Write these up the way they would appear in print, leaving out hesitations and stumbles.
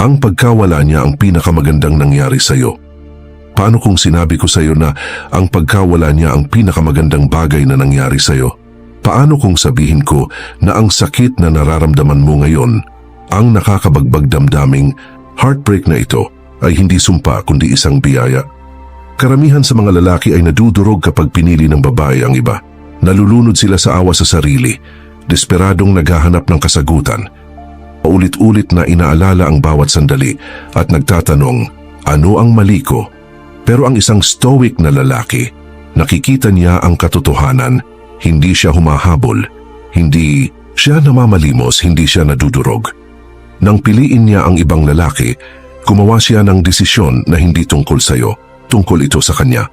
Ang pagkawala niya ang pinakamagandang nangyari sa'yo. Paano kung sinabi ko sa'yo na ang pagkawala niya ang pinakamagandang bagay na nangyari sa'yo? Paano kung sabihin ko na ang sakit na nararamdaman mo ngayon, ang nakakabagbag damdaming heartbreak na ito ay hindi sumpa kundi isang biyaya? Karamihan sa mga lalaki ay nadudurog kapag pinili ng babae ang iba. Nalulunod sila sa awa sa sarili, desperadong naghahanap ng kasagutan. Paulit-ulit na inaalala ang bawat sandali at nagtatanong, ano ang mali ko? Pero ang isang stoic na lalaki, nakikita niya ang katotohanan, hindi siya humahabol, hindi siya namamalimos, hindi siya nadudurog. Nang piliin niya ang ibang lalaki, gumawa siya ng desisyon na hindi tungkol sa'yo, tungkol ito sa kanya.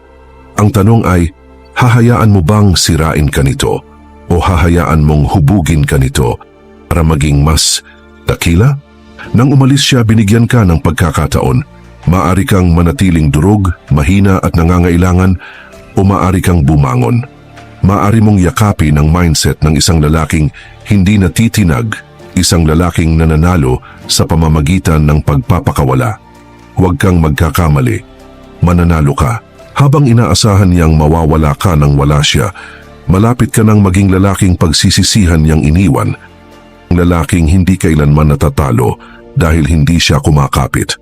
Ang tanong ay, hahayaan mo bang sirain ka nito o hahayaan mong hubugin ka nito para maging mas dakila? Nang umalis siya, binigyan ka ng pagkakataon. Maaari kang manatiling durog, mahina at nangangailangan o maaari kang bumangon. Maaari mong yakapin ang mindset ng isang lalaking hindi natitinag, isang lalaking nananalo sa pamamagitan ng pagpapakawala. Huwag kang magkakamali. Mananalo ka. Habang inaasahan niyang mawawala ka nang wala siya, malapit ka nang maging lalaking pagsisisihan niyang iniwan. Lalaking hindi kailanman natatalo dahil hindi siya kumakapit.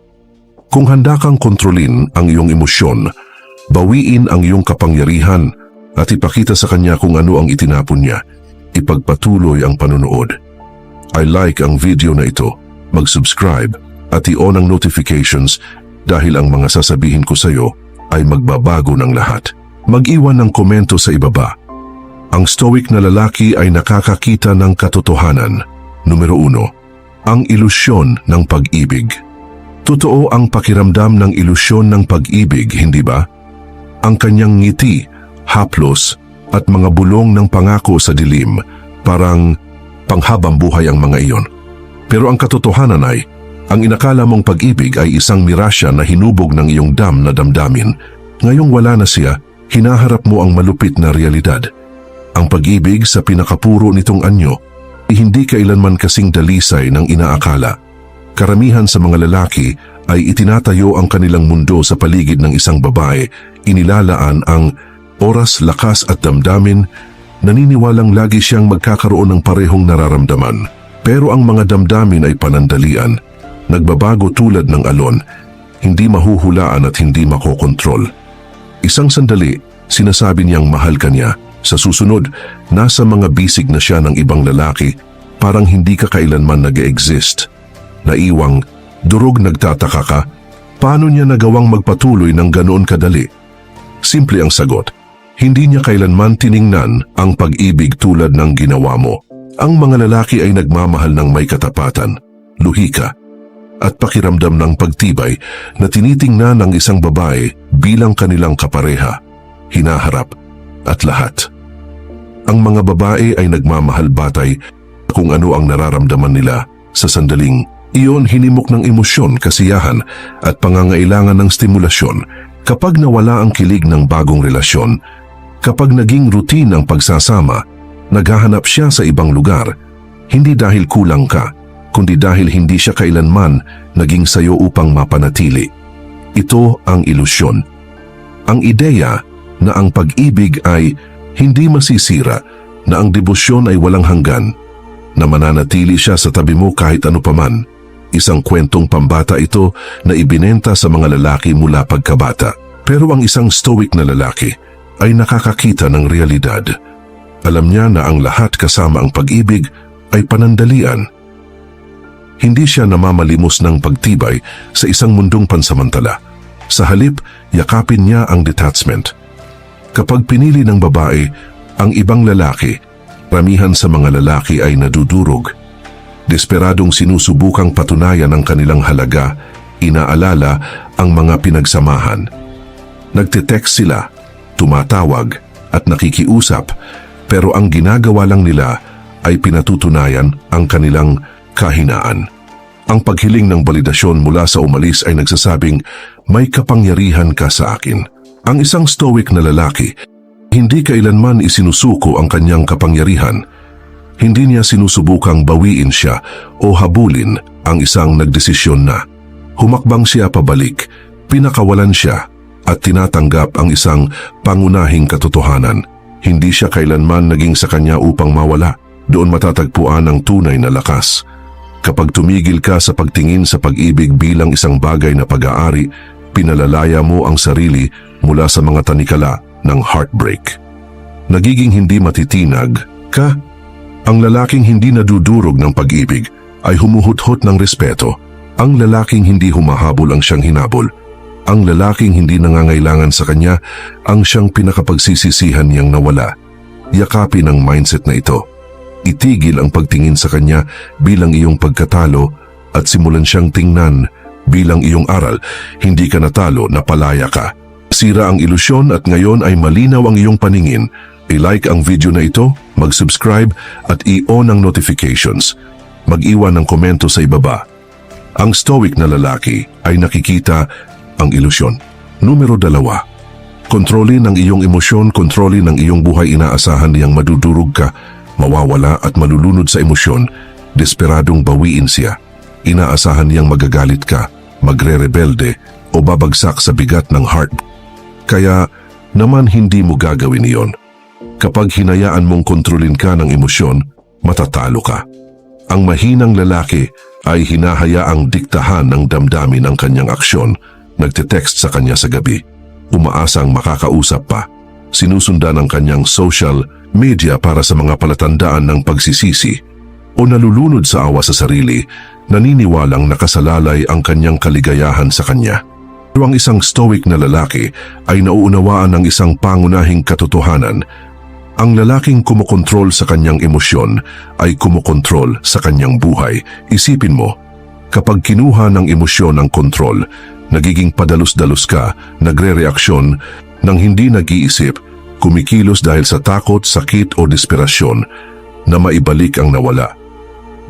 Kung handa kang kontrolin ang iyong emosyon, bawiin ang iyong kapangyarihan at ipakita sa kanya kung ano ang itinapon niya, ipagpatuloy ang panunood. I like ang video na ito, mag-subscribe at i-on ang notifications dahil ang mga sasabihin ko sa iyo ay magbabago ng lahat. Mag-iwan ng komento sa ibaba. Ang stoic na lalaki ay nakakakita ng katotohanan. Numero 1, ang ilusyon ng pag-ibig. Totoo ang pakiramdam ng ilusyon ng pag-ibig, hindi ba? Ang kanyang ngiti, haplos, at mga bulong ng pangako sa dilim, parang panghabang buhay ang mga iyon. Pero ang katotohanan ay, ang inakala mong pag-ibig ay isang mirasya na hinubog ng iyong dam na damdamin. Ngayong wala na siya, hinaharap mo ang malupit na realidad. Ang pag-ibig sa pinakapuro nitong anyo, hindi kailanman kasing dalisay ng inaakala. Karamihan sa mga lalaki ay itinatayo ang kanilang mundo sa paligid ng isang babae, inilalaan ang oras, lakas at damdamin, naniniwalang lagi siyang magkakaroon ng parehong nararamdaman. Pero ang mga damdamin ay panandalian, nagbabago tulad ng alon, hindi mahuhulaan at hindi makokontrol. Isang sandali, sinasabi niyang mahal ka niya. Sa susunod, nasa mga bisig na siya ng ibang lalaki, parang hindi ka kailanman nag-e-exist. Naiwang, durog nagtataka ka, paano niya nagawang magpatuloy ng ganoon kadali? Simple ang sagot, hindi niya kailanman tiningnan ang pag-ibig tulad ng ginawa mo. Ang mga lalaki ay nagmamahal ng may katapatan, luhika, at pakiramdam ng pagtibay na tinitingnan ng isang babae bilang kanilang kapareha, hinaharap, at lahat. Ang mga babae ay nagmamahal batay kung ano ang nararamdaman nila sa sandaling iyon, hinimok ng emosyon, kasiyahan at pangangailangan ng stimulasyon. Kapag nawala ang kilig ng bagong relasyon, kapag naging routine ang pagsasama, naghahanap siya sa ibang lugar, hindi dahil kulang ka, kundi dahil hindi siya kailanman naging sayo upang mapanatili. Ito ang ilusyon. Ang ideya na ang pag-ibig ay hindi masisira, na ang debosyon ay walang hanggan, na mananatili siya sa tabi mo kahit ano paman. Isang kwentong pambata ito na ibinenta sa mga lalaki mula pagkabata. Pero ang isang stoic na lalaki ay nakakakita ng realidad. Alam niya na ang lahat kasama ang pag-ibig ay panandalian. Hindi siya namamalimos ng pagtibay sa isang mundong pansamantala. Sa halip, yakapin niya ang detachment. Kapag pinili ng babae ang ibang lalaki, ramihan sa mga lalaki ay nadudurog. Desperadong sinusubukang patunayan ang kanilang halaga, inaalala ang mga pinagsamahan. Nagte-text sila, tumatawag at nakikiusap, pero ang ginagawa lang nila ay pinatutunayan ang kanilang kahinaan. Ang paghiling ng validasyon mula sa umalis ay nagsasabing, may kapangyarihan ka sa akin. Ang isang stoic na lalaki, hindi kailanman isinusuko ang kanyang kapangyarihan. Hindi niya sinusubukang bawiin siya o habulin ang isang nagdesisyon na. Humakbang siya pabalik, pinakawalan siya at tinatanggap ang isang pangunahing katotohanan. Hindi siya kailanman naging sa kanya upang mawala. Doon matatagpuan ang tunay na lakas. Kapag tumigil ka sa pagtingin sa pag-ibig bilang isang bagay na pag-aari, pinalalaya mo ang sarili mula sa mga tanikala ng heartbreak. Nagiging hindi matitinag ka. Ang lalaking hindi nadudurog ng pag-ibig ay humuhuthot ng respeto. Ang lalaking hindi humahabol ang siyang hinabol. Ang lalaking hindi nangangailangan sa kanya ang siyang pinakapagsisisihan niyang nawala. Yakapin ang mindset na ito. Itigil ang pagtingin sa kanya bilang iyong pagkatalo at simulan siyang tingnan bilang iyong aral. Hindi ka natalo, napalaya ka. Sira ang ilusyon at ngayon ay malinaw ang iyong paningin. I-like ang video na ito, mag-subscribe at i-on ang notifications. Mag-iwan ng komento sa ibaba. Ang stoic na lalaki ay nakikita ang ilusyon. Numero 2. Kontrolin ang iyong emosyon, kontrolin ang iyong buhay. Inaasahan niyang madudurog ka, mawawala at malulunod sa emosyon. Desperadong bawiin siya. Inaasahan niyang magagalit ka, magre-rebelde o babagsak sa bigat ng heart. Kaya naman hindi mo gagawin iyon. Kapag hinayaan mong kontrolin ka ng emosyon, matatalo ka. Ang mahinang lalaki ay hinahayaang diktahan ng damdamin ang kanyang aksyon. Nagte-text sa kanya sa gabi. Umaasang makakausap pa. Sinusundan ang kanyang social media para sa mga palatandaan ng pagsisisi. O nalulunod sa awa sa sarili, naniniwalang nakasalalay ang kanyang kaligayahan sa kanya. Pero ang isang stoic na lalaki ay nauunawaan ng isang pangunahing katotohanan. Ang lalaking kumokontrol sa kanyang emosyon ay kumokontrol sa kanyang buhay. Isipin mo, kapag kinuha ng emosyon ang kontrol, nagiging padalos-dalos ka, nagre-reaksyon nang hindi nag-iisip, kumikilos dahil sa takot, sakit o desperasyon na maibalik ang nawala.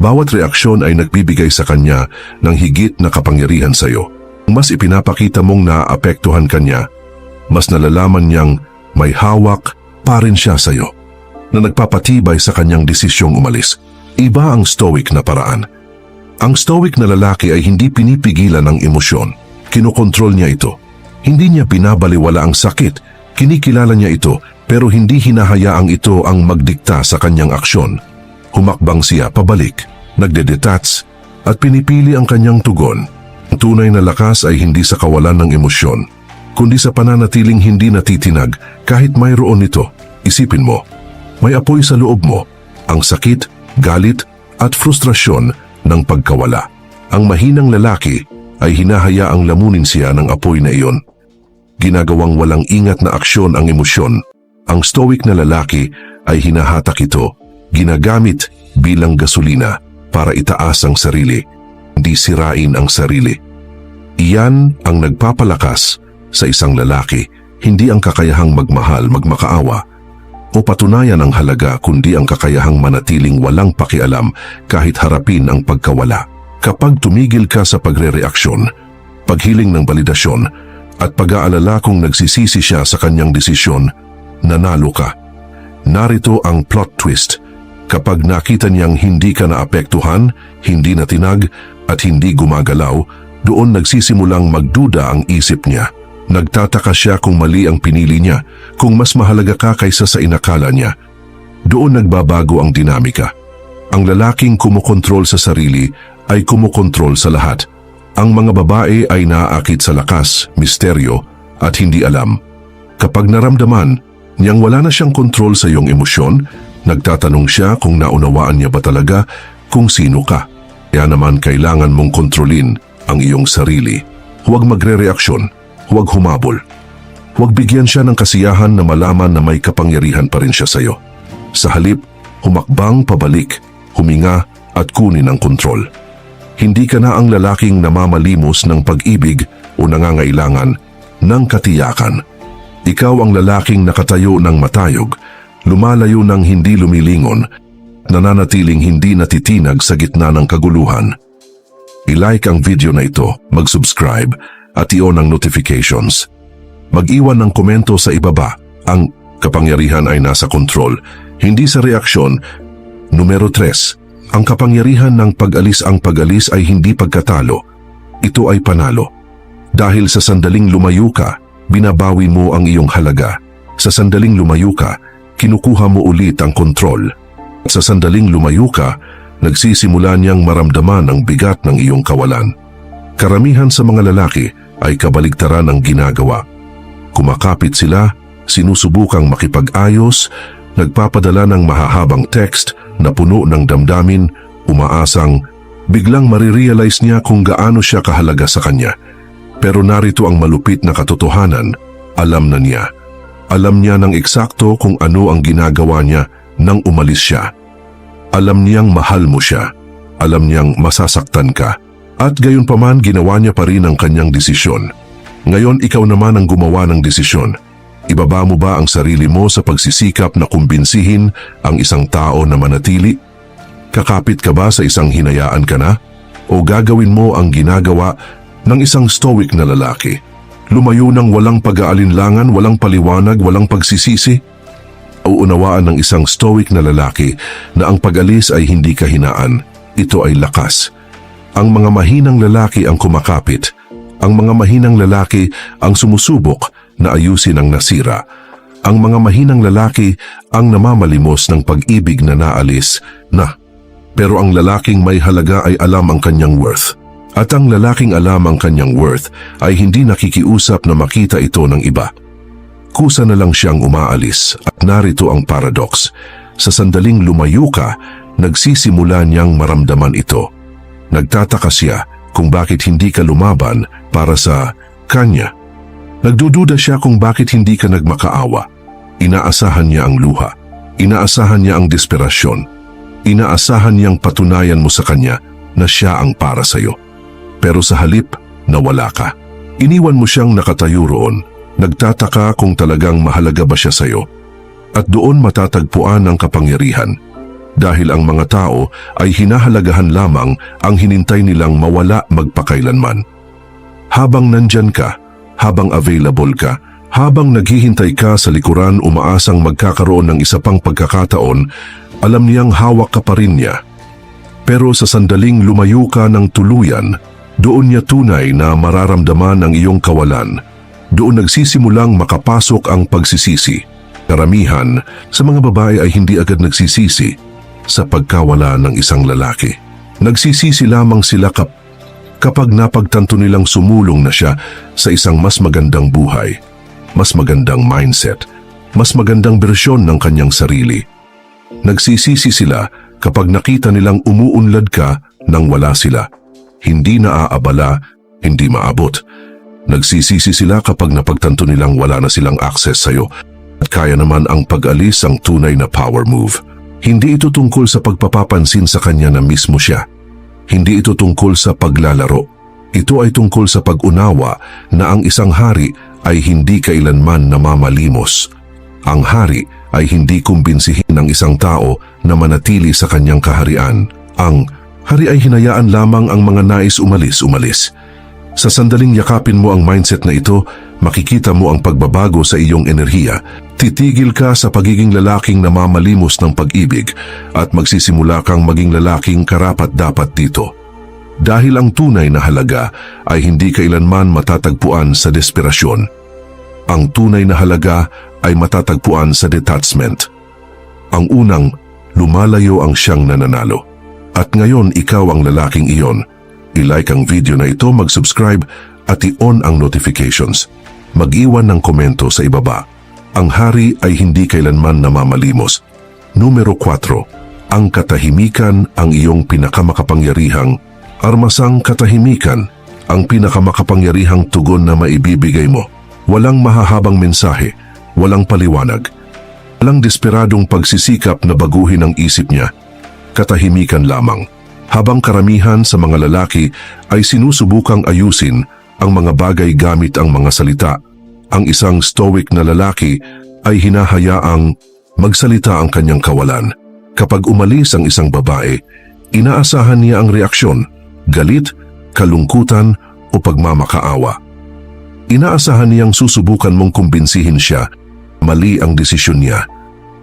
Bawat reaksyon ay nagbibigay sa kanya ng higit na kapangyarihan sa iyo. Mas ipinapakita mong naapektuhan kanya, mas nalalaman niyang may hawak pa rin siya sa iyo, na nagpapatibay sa kanyang desisyong umalis. Iba ang stoic na paraan. Ang stoic na lalaki ay hindi pinipigilan ng emosyon. Kinokontrol niya ito. Hindi niya binabaliwala ang sakit. Kinikilala niya ito, pero hindi hinahayaang ito ang magdikta sa kanyang aksyon. Humakbang siya pabalik, nagde-detach at pinipili ang kanyang tugon. Ang tunay na lakas ay hindi sa kawalan ng emosyon, kundi sa pananatiling hindi natitinag kahit mayroon ito. Isipin mo, may apoy sa loob mo, ang sakit, galit at frustrasyon ng pagkawala. Ang mahinang lalaki ay hinahayaang lamunin siya ng apoy na iyon. Ginagawang walang ingat na aksyon ang emosyon. Ang stoic na lalaki ay hinahatak ito, ginagamit bilang gasolina para itaas ang sarili, hindi sirain ang sarili. Iyan ang nagpapalakas sa isang lalaki, hindi ang kakayahang magmahal, magmakaawa o patunayan ang halaga, kundi ang kakayahang manatiling walang pakialam kahit harapin ang pagkawala. Kapag tumigil ka sa pagre-reaksyon, paghiling ng validasyon at pag-aalala kung nagsisisi siya sa kanyang desisyon, nanalo ka. Narito ang plot twist. Kapag nakita niyang hindi ka naapektuhan, hindi natinag at hindi gumagalaw, doon nagsisimulang magduda ang isip niya. Nagtataka siya kung mali ang pinili niya, kung mas mahalaga ka kaysa sa inakala niya. Doon nagbabago ang dinamika. Ang lalaking kumukontrol sa sarili ay kumukontrol sa lahat. Ang mga babae ay naaakit sa lakas, misteryo at hindi alam. Kapag naramdaman niyang wala na siyang kontrol sa iyong emosyon, nagtatanong siya kung naunawaan niya ba talaga kung sino ka. Kaya naman kailangan mong kontrolin ang iyong sarili. Huwag magre-reaksyon. Huwag humabol. Huwag bigyan siya ng kasiyahan na malaman na may kapangyarihan pa rin siya sa iyo. Sa halip, humakbang pabalik, huminga at kunin ang kontrol. Hindi ka na ang lalaking namamalimos ng pag-ibig o nangangailangan ng katiyakan. Ikaw ang lalaking nakatayo ng matayog, lumalayo ng hindi lumilingon, nananatiling hindi natitinag sa gitna ng kaguluhan. I-like ang video na ito, mag-subscribe at i-on ang notifications. Mag-iwan ng komento sa ibaba. Ang kapangyarihan ay nasa kontrol, hindi sa reaksyon. Numero 3. Ang kapangyarihan ng pag-alis. Ang pag-alis ay hindi pagkatalo. ito ay panalo. Dahil sa sandaling lumayo ka, binabawi mo ang iyong halaga. Sa sandaling lumayo ka, kinukuha mo ulit ang kontrol. At sa sandaling lumayo ka, nagsisimula niyang maramdaman ang bigat ng iyong kawalan. Karamihan sa mga lalaki ay kabaligtaran ang ginagawa. Kumakapit sila, sinusubukang makipag-ayos, nagpapadala ng mahahabang text na puno ng damdamin, umaasang biglang marirealize niya kung gaano siya kahalaga sa kanya. Pero narito ang malupit na katotohanan, alam na niya. Alam niya ng eksakto kung ano ang ginagawa niya nang umalis siya. Alam niyang mahal mo siya. Alam niyang masasaktan ka. At gayunpaman ginawa niya pa rin ang kanyang desisyon. Ngayon ikaw naman ang gumawa ng desisyon. Ibaba mo ba ang sarili mo sa pagsisikap na kumbinsihin ang isang tao na manatili? Kakapit ka ba sa isang hinayaan ka na? O gagawin mo ang ginagawa ng isang stoic na lalaki? Lumayo ng walang pag-aalinlangan, walang paliwanag, walang pagsisisi? Uunawaan ng isang stoic na lalaki na ang pag-alis ay hindi kahinaan, ito ay lakas. Ang mga mahinang lalaki ang kumakapit. Ang mga mahinang lalaki ang sumusubok na ayusin ang nasira. Ang mga mahinang lalaki ang namamalimos ng pag-ibig na naalis na. Pero ang lalaking may halaga ay alam ang kanyang worth. At ang lalaking alam ang kanyang worth ay hindi nakikiusap na makita ito ng iba. Kusa na lang siyang umaalis at narito ang paradox. Sa sandaling lumayo ka, nagsisimula niyang maramdaman ito. Nagtataka siya kung bakit hindi ka lumaban para sa kanya. Nagdududa siya kung bakit hindi ka nagmakaawa. Inaasahan niya ang luha. Inaasahan niya ang desperasyon. Inaasahan niyang patunayan mo sa kanya na siya ang para sa'yo. Pero sa halip, nawala ka. Iniwan mo siyang nakatayo roon. Nagtataka kung talagang mahalaga ba siya sa'yo. At doon matatagpuan ang kapangyarihan. Dahil ang mga tao ay hinahalagahan lamang ang hinintay nilang mawala magpakailanman. Habang nandyan ka, habang available ka, habang naghihintay ka sa likuran umaasang magkakaroon ng isa pang pagkakataon, alam niyang hawak ka pa rin niya. Pero sa sandaling lumayo ka ng tuluyan, doon niya tunay na mararamdaman ang iyong kawalan. Doon nagsisimulang makapasok ang pagsisisi. Karamihan sa mga babae ay hindi agad nagsisisi sa pagkawala ng isang lalaki. Nagsisisi lamang sila kapag napagtanto nilang sumulong na siya sa isang mas magandang buhay, mas magandang mindset, mas magandang bersyon ng kanyang sarili. Nagsisisi sila kapag nakita nilang umuunlad ka nang wala sila. Hindi naaabala, hindi maabot. Nagsisisi sila kapag napagtanto nilang wala na silang access sa'yo at kaya naman ang pag-alis ang tunay na power move. Hindi ito tungkol sa pagpapapansin sa kanya na mismo siya. Hindi ito tungkol sa paglalaro. Ito ay tungkol sa pag-unawa na ang isang hari ay hindi kailanman namamalimos. Ang hari ay hindi kumbinsihin ng isang tao na manatili sa kanyang kaharian. Ang hari ay hinayaan lamang ang mga nais umalis. Sa sandaling yakapin mo ang mindset na ito, makikita mo ang pagbabago sa iyong enerhiya. Titigil ka sa pagiging lalaking namamalimos ng pag-ibig at magsisimula kang maging lalaking karapat-dapat dito. Dahil ang tunay na halaga ay hindi kailanman matatagpuan sa desperasyon. Ang tunay na halaga ay matatagpuan sa detachment. Ang unang, lumalayo ang siyang nananalo. At ngayon ikaw ang lalaking iyon. I-like ang video na ito, mag-subscribe at i-on ang notifications. Mag-iwan ng komento sa ibaba. Ang hari ay hindi kailanman namamalimos. Numero 4. Ang katahimikan ang iyong pinakamakapangyarihang armasang katahimikan, ang pinakamakapangyarihang tugon na maibibigay mo. Walang mahahabang mensahe, walang paliwanag, walang desperadong pagsisikap na baguhin ang isip niya. Katahimikan lamang. Habang karamihan sa mga lalaki ay sinusubukang ayusin ang mga bagay gamit ang mga salita, ang isang stoic na lalaki ay hinahayaang magsalita ang kanyang kawalan. Kapag umalis ang isang babae, inaasahan niya ang reaksyon, galit, kalungkutan o pagmamakaawa. Inaasahan niyang susubukan mong kumbinsihin siya, mali ang desisyon niya.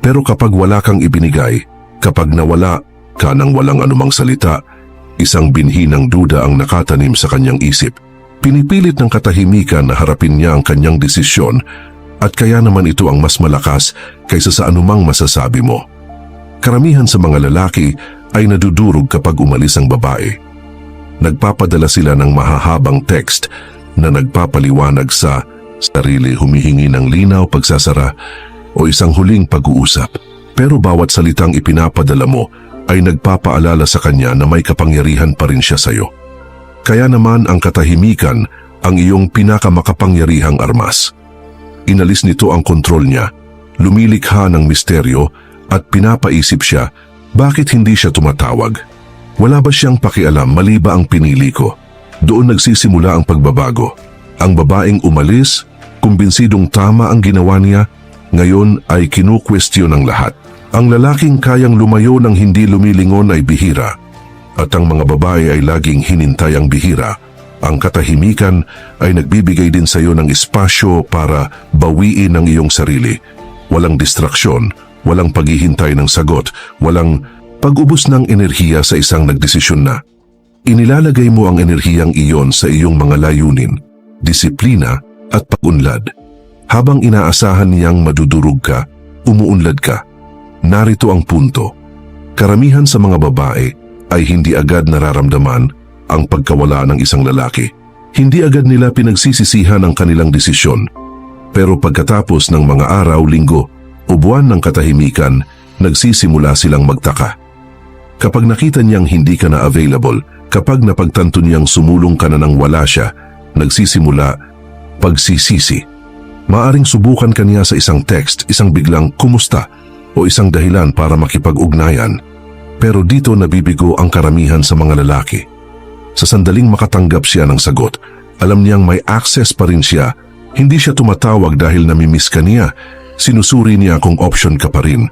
Pero kapag wala kang ibinigay, kapag nawala ka nang walang anumang salita, Isang binhi ng duda ang nakatanim sa kanyang isip. Pinipilit ng katahimikan na harapin niya ang kanyang desisyon at kaya naman ito ang mas malakas kaysa sa anumang masasabi mo. Karamihan sa mga lalaki ay nadudurog kapag umalis ang babae. Nagpapadala sila ng mahahabang text na nagpapaliwanag sa sarili, humihingi ng linaw, pagsasara o isang huling pag-uusap. Pero bawat salitang ipinapadala mo ay nagpapaalala sa kanya na may kapangyarihan pa rin siya sa iyo. Kaya naman ang katahimikan ang iyong pinakamakapangyarihang armas. Inalis nito ang kontrol niya, lumilikha ng misteryo at pinapaisip siya, bakit hindi siya tumatawag? Wala ba siyang pakialam, mali ba ang pinili ko? Doon nagsisimula ang pagbabago. Ang babaeng umalis, kumbinsidong tama ang ginawa niya, ngayon ay kinukwestiyon ng lahat. Ang lalaking kayang lumayo ng hindi lumilingon ay bihira, at ang mga babae ay laging hinintay ang bihira. Ang katahimikan ay nagbibigay din sa iyo ng espasyo para bawiin ang iyong sarili. Walang distraksyon, walang paghihintay ng sagot, walang pag-ubos ng enerhiya sa isang nagdesisyon na. Inilalagay mo ang enerhiyang iyon sa iyong mga layunin, disiplina at pag-unlad. Habang inaasahan niyang madudurog ka, umuunlad ka. Narito ang punto. Karamihan sa mga babae ay hindi agad nararamdaman ang pagkawala ng isang lalaki. Hindi agad nila pinagsisisihan ang kanilang desisyon. Pero pagkatapos ng mga araw, linggo o buwan ng katahimikan, nagsisimula silang magtaka. Kapag nakita niyang hindi ka na available, kapag napagtanto niyang sumulong ka na nang wala siya, nagsisimula pagsisisi. Maaring subukan ka niya sa isang text, isang biglang kumusta o isang dahilan para makipag-ugnayan. Pero dito nabibigo ang karamihan sa mga lalaki. Sa sandaling makatanggap siya ng sagot, alam niyang may access pa rin siya. Hindi siya tumatawag dahil namimiss ka niya. Sinusuri niya kung option ka pa rin.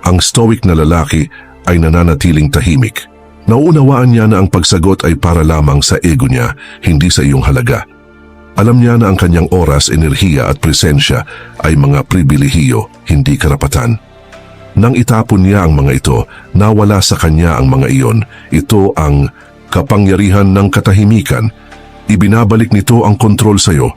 Ang stoic na lalaki ay nananatiling tahimik. Nauunawaan niya na ang pagsagot ay para lamang sa ego niya, hindi sa iyong halaga. Alam niya na ang kanyang oras, enerhiya at presensya ay mga pribilehiyo, hindi karapatan. Nang itapon niya ang mga ito, nawala sa kanya ang mga iyon. Ito ang kapangyarihan ng katahimikan. Ibinabalik nito ang kontrol sa iyo.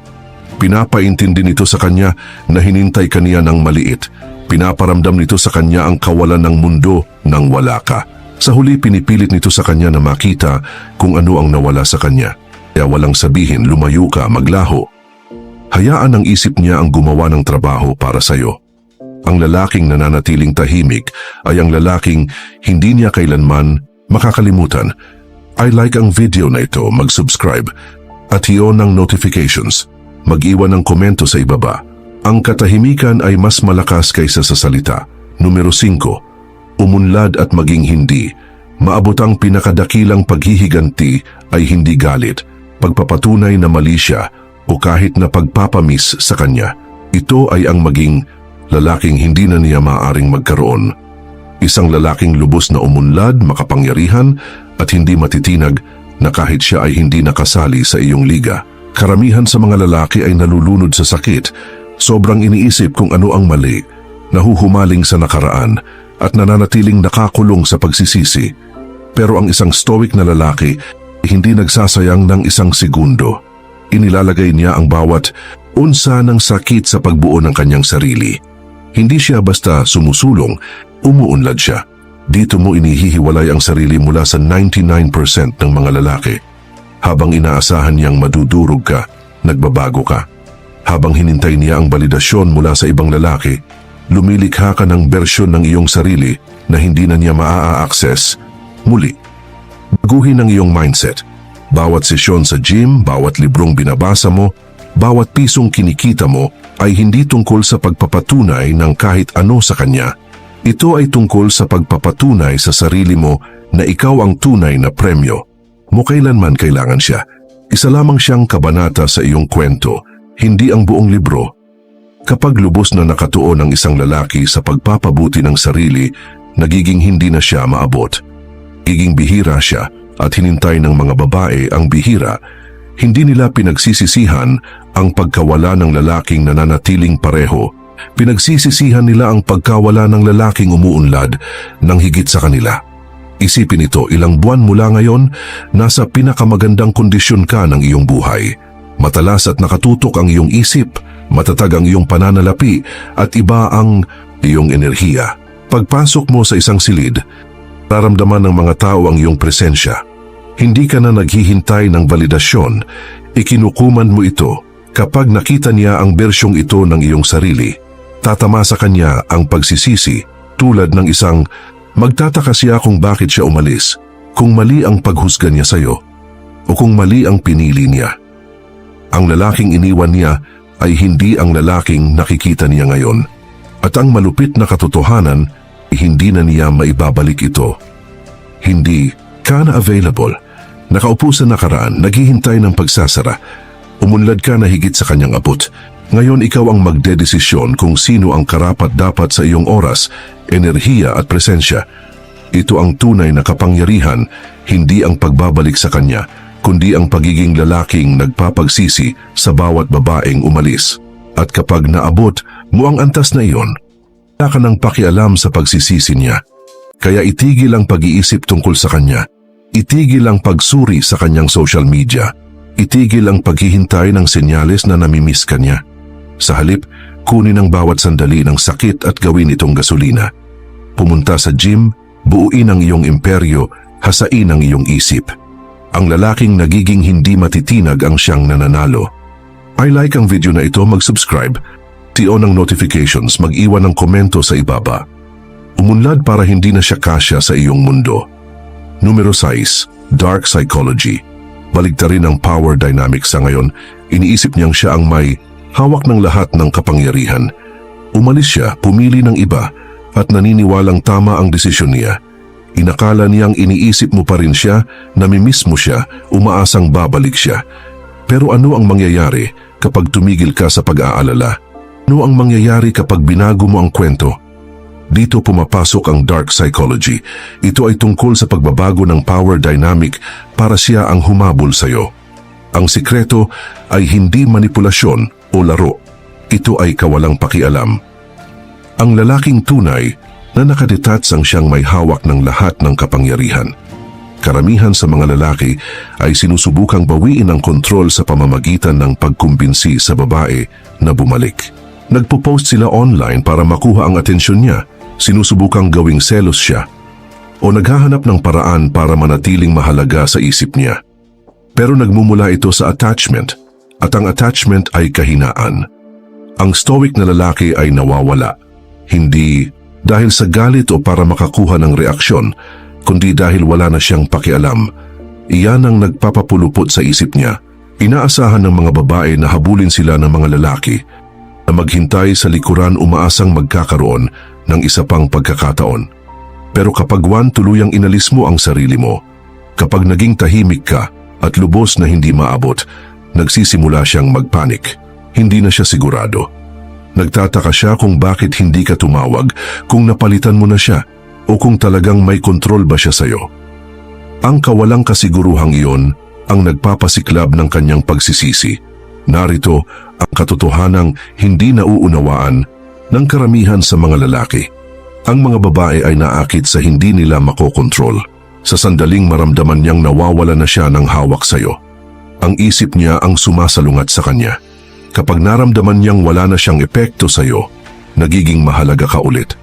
Pinapaintindi nito sa kanya na hinintay ka niya ng maliit. Pinaparamdam nito sa kanya ang kawalan ng mundo nang wala ka. Sa huli, pinipilit nito sa kanya na makita kung ano ang nawala sa kanya. Kaya walang sabihin, lumayo ka, maglaho. Hayaan ang isip niya ang gumawa ng trabaho para sa iyo. Ang lalaking nananatiling tahimik ay ang lalaking hindi niya kailanman makakalimutan. I like ang video na ito, mag-subscribe at i-on ang notifications. Mag-iwan ng komento sa ibaba. Ang katahimikan ay mas malakas kaysa sa salita. Numero 5. Umunlad at maging hindi. Maabot ang pinakadakilang paghihiganti ay hindi galit, pagpapatunay na mali siya o kahit na pagpapamis sa kanya. Ito ay ang maging lalaking hindi na niya maaaring magkaroon. Isang lalaking lubos na umunlad, makapangyarihan at hindi matitinag na kahit siya ay hindi nakasali sa iyong liga. Karamihan sa mga lalaki ay nalulunod sa sakit, sobrang iniisip kung ano ang mali, nahuhumaling sa nakaraan at nananatiling nakakulong sa pagsisisi. Pero ang isang stoic na lalaki hindi nagsasayang ng isang segundo. Inilalagay niya ang bawat unsa ng sakit sa pagbuo ng kanyang sarili. Hindi siya basta sumusulong, umuunlad siya. Dito mo inihihiwalay ang sarili mula sa 99% ng mga lalaki. Habang inaasahan niyang madudurog ka, nagbabago ka. Habang hinintay niya ang balidasyon mula sa ibang lalaki, lumilikha ka ng bersyon ng iyong sarili na hindi na niya maa-access. Muli, baguhin ang iyong mindset. Bawat sesyon sa gym, bawat librong binabasa mo, bawat pisong kinikita mo ay hindi tungkol sa pagpapatunay ng kahit ano sa kanya. Ito ay tungkol sa pagpapatunay sa sarili mo na ikaw ang tunay na premyo. Mo kailanman kailangan siya. Isa lamang siyang kabanata sa iyong kwento, hindi ang buong libro. Kapag lubos na nakatuon ang isang lalaki sa pagpapabuti ng sarili, nagiging hindi na siya maabot. Giging bihira siya at hinintay ng mga babae ang bihira. Hindi nila pinagsisisihan ang pagkawala ng lalaking nananatiling pareho. Pinagsisisihan nila ang pagkawala ng lalaking umuunlad ng higit sa kanila. Isipin ito, ilang buwan mula ngayon, nasa pinakamagandang kondisyon ka ng iyong buhay. Matalas at nakatutok ang iyong isip, matatag ang iyong pananalapi, at iba ang iyong enerhiya. Pagpasok mo sa isang silid, nararamdaman ng mga tao ang iyong presensya. Hindi ka na naghihintay ng validasyon, ikinukuman mo ito. Kapag nakita niya ang bersyong ito ng iyong sarili, tatama sa kanya ang pagsisisi tulad ng isang magtataka siya kung bakit siya umalis, kung mali ang paghusga niya sa iyo, o kung mali ang pinili niya. Ang lalaking iniwan niya ay hindi ang lalaking nakikita niya ngayon. At ang malupit na katotohanan, hindi na niya maibabalik ito. Hindi ka na available. Nakaupo sa nakaraan, naghihintay ng pagsasara. Umunlad ka na higit sa kanyang abot. Ngayon ikaw ang magdedesisyon kung sino ang karapat-dapat sa iyong oras, enerhiya at presensya. Ito ang tunay na kapangyarihan, hindi ang pagbabalik sa kanya, kundi ang pagiging lalaking nagpapagsisi sa bawat babaeng umalis. At kapag naabot mo ang antas na iyon, wala ka nang pakialam sa pagsisisi niya. Kaya itigil ang pag-iisip tungkol sa kanya. Itigil ang pagsuri sa kanyang social media. Itigil ang paghihintay ng senyales na namimiss ka niya. Sa halip, kunin ang bawat sandali ng sakit at gawin itong gasolina. Pumunta sa gym, buuin ang iyong imperyo, hasain ang iyong isip. Ang lalaking nagiging hindi matitinag ang siyang nananalo. I-like ang video na ito, mag-subscribe, ti-on ang notifications, mag-iwan ng komento sa ibaba. Umunlad para hindi na siya kasya sa iyong mundo. Numero 6, Dark Psychology. Baligtarin ang power dynamics sa ngayon. Iniisip niyang siya ang may hawak ng lahat ng kapangyarihan. Umalis siya, pumili ng iba, at naniniwalang tama ang desisyon niya. Inakala niyang iniisip mo pa rin siya, namimiss mo siya, umaasang babalik siya. Pero ano ang mangyayari kapag tumigil ka sa pag-aalala? Ano ang mangyayari kapag binago mo ang kwento? Dito pumapasok ang dark psychology. Ito ay tungkol sa pagbabago ng power dynamic para siya ang humabol sa iyo. Ang sikreto ay hindi manipulasyon o laro. Ito ay kawalang pakialam. Ang lalaking tunay na nakadetach ang siyang may hawak ng lahat ng kapangyarihan. Karamihan sa mga lalaki ay sinusubukang bawiin ang kontrol sa pamamagitan ng pagkumbinsi sa babae na bumalik. Nagpo-post sila online para makuha ang atensyon niya, sinusubukang gawing selos siya, o naghahanap ng paraan para manatiling mahalaga sa isip niya. Pero nagmumula ito sa attachment, at ang attachment ay kahinaan. Ang stoic na lalaki ay nawawala, hindi dahil sa galit o para makakuha ng reaksyon, kundi dahil wala na siyang pakialam. Iyan ang nagpapapulupot sa isip niya. Inaasahan ng mga babae na habulin sila ng mga lalaki, na maghintay sa likuran umaasang magkakaroon ng isa pang pagkakataon. Pero kapag tuluyang inalis mo ang sarili mo, kapag naging tahimik ka at lubos na hindi maabot, nagsisimula siyang magpanik. Hindi na siya sigurado. Nagtataka siya kung bakit hindi ka tumawag, kung napalitan mo na siya, o kung talagang may kontrol ba siya sa'yo. Ang kawalang kasiguruhang iyon ang nagpapasiklab ng kanyang pagsisisi. Narito ang katotohanang hindi nauunawaan ng karamihan sa mga lalaki. Ang mga babae ay naakit sa hindi nila makokontrol. Sa sandaling maramdaman niyang nawawala na siya ng hawak sa'yo. Ang isip niya ang sumasalungat sa kanya. Kapag naramdaman niyang wala na siyang epekto sa iyo, nagiging mahalaga ka ulit.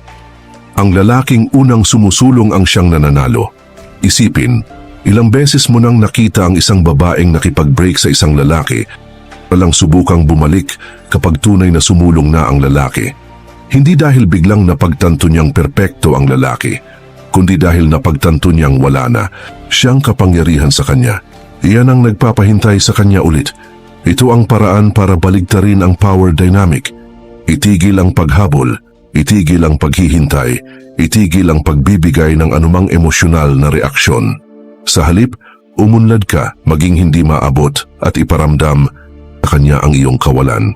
Ang lalaking unang sumusulong ang siyang nananalo. Isipin, ilang beses mo nang nakita ang isang babaeng nakipag-break sa isang lalaki, walang subukang bumalik kapag tunay na sumulong na ang lalaki. Hindi dahil biglang napagtanto niyang perpekto ang lalaki, kundi dahil napagtanto niyang wala na siyang kapangyarihan sa kanya. Iyan ang nagpapahintay sa kanya ulit. Ito ang paraan para baligtarin ang power dynamic. Itigil ang paghabol, itigil ang paghihintay, itigil ang pagbibigay ng anumang emosyonal na reaksyon. Sa halip, umunlad ka, maging hindi maabot at iparamdam sa kanya ang iyong kawalan.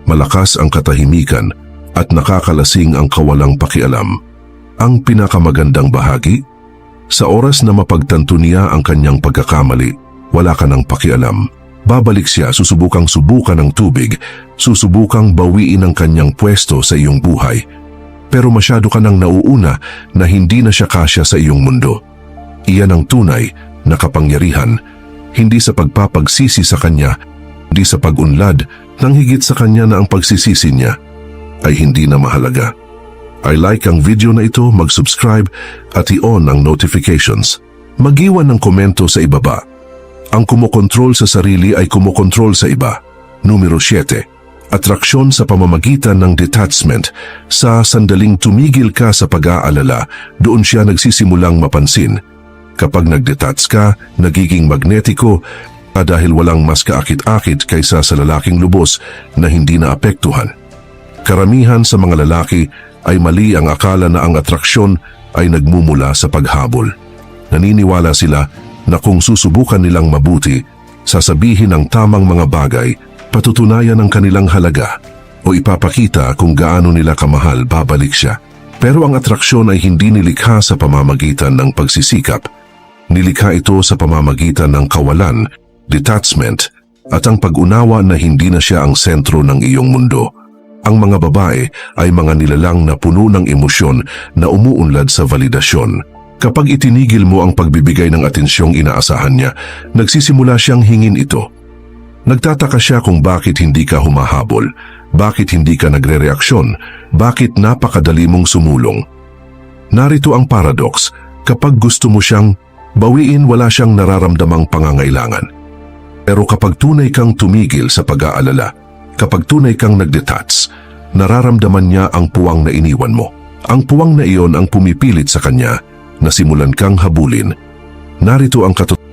Malakas ang katahimikan at nakakalasing ang kawalang pakialam. Ang pinakamagandang bahagi, sa oras na mapagtanto niya ang kanyang pagkakamali, wala ka ng pakialam. Babalik siya, susubukang subukan ng tubig, susubukang bawiin ang kanyang pwesto sa iyong buhay. Pero masyado ka nang nauuna na hindi na siya kasya sa iyong mundo. Iyan ang tunay na kapangyarihan, hindi sa pagpapagsisi sa kanya, hindi sa pag-unlad, nang higit sa kanya na ang pagsisisi niya ay hindi na mahalaga. I like ang video na ito, mag-subscribe at i-on ang notifications. Mag-iwan ng komento sa ibaba. Ang kumokontrol sa sarili ay kumokontrol sa iba. Numero 7. Atraksyon sa pamamagitan ng detachment. Sa sandaling tumigil ka sa pag-aalala, doon siya nagsisimulang mapansin. Kapag nag-detach ka, nagiging magnetiko dahil walang mas kaakit-akit kaysa sa lalaking lubos na hindi naapektuhan. Karamihan sa mga lalaki ay mali ang akala na ang atraksyon ay nagmumula sa paghabol. Naniniwala sila na kung susubukan nilang mabuti, sasabihin ang tamang mga bagay, patutunayan ang kanilang halaga, o ipapakita kung gaano nila kamahal, babalik siya. Pero ang atraksyon ay hindi nilikha sa pamamagitan ng pagsisikap. Nilikha ito sa pamamagitan ng kawalan, detachment, at ang pag-unawa na hindi na siya ang sentro ng iyong mundo. Ang mga babae ay mga nilalang na puno ng emosyon na umuunlad sa validasyon. Kapag itinigil mo ang pagbibigay ng atensyong inaasahan niya, nagsisimula siyang hingin ito. Nagtataka siya kung bakit hindi ka humahabol, bakit hindi ka nagre-reaksyon, bakit napakadali mong sumulong. Narito ang paradox, kapag gusto mo siyang bawiin, wala siyang nararamdamang pangangailangan. Pero kapag tunay kang tumigil sa pag-aalala, kapag tunay kang nag-detach, nararamdaman niya ang puwang na iniwan mo. Ang puwang na iyon ang pumipilit sa kanya na simulan kang habulin. Narito ang katotohanan.